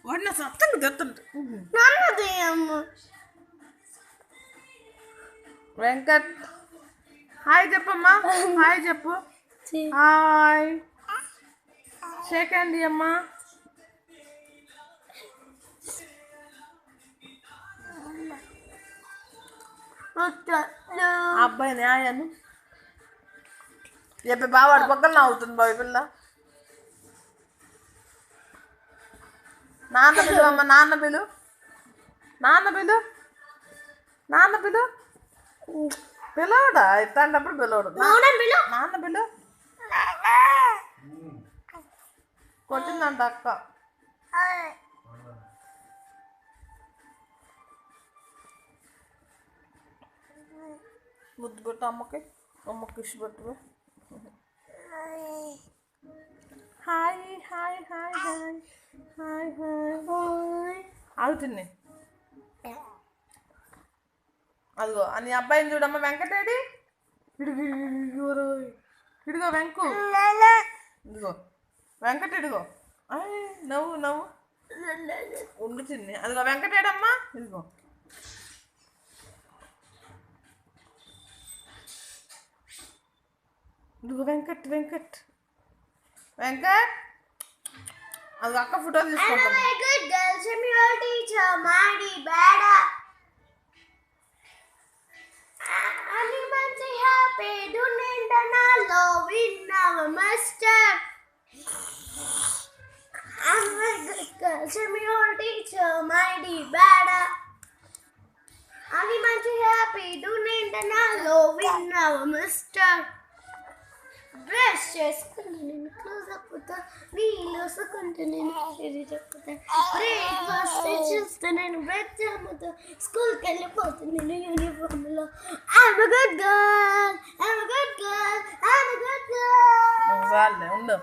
వాడిన సత్తంగా తెత్తుంటే వెంకట్ హాయ్ చెప్పమ్మా. హాయ్ చెప్పు. హాయ్ షేక్ హ్యాండ్ అమ్మా. అబ్బాయి న్యాయాన్ని చెప్పి బావాడు పక్కన అవుతుంది బావి పిల్ల. నాన్న పిలు అమ్మ. నాన్న పిలు. నాన్న పిలు. నాన్న పిలు. పిలవడా ఇట్లాంటప్పుడు పిలవడు. నాన్న పిలు. కొట్టిందంట అక్క. ముద్దు పెట్టు అమ్మకి. అమ్మకి ఇష్ట పెట్టు. Hi hi hi hi hi hi అవుతుంది. అదిగో అని అబ్బాయిని చూడమ్మ. వెంకటేడి ఇడిగో వెంకు. ఇదిగో వెంకట ఇడిగో. నవ్వు నవ్వు ఉండు చిన్ని. అదిగో వెంకటేడమ్మా. ఇదిగో ఇదిగో వెంకట్ వెంకట్ వెంకట్. అది అక్క ఫోటో తీసుకుంటాం. బ్రష్ చేసుకుంటా నేను క్లోజ్ అప్పుతా నీళ్ళు వసుకుంటా నేను చెప్పుతా బ్రేక్ఫాస్ట్ చూస్తా నేను బ్రెడ్ అమ్ముతా స్కూల్కి వెళ్ళిపోతా నేను యూనిఫామ్లో. I'm a good girl, I'm a good girl, I'm a good girl. ఉండు.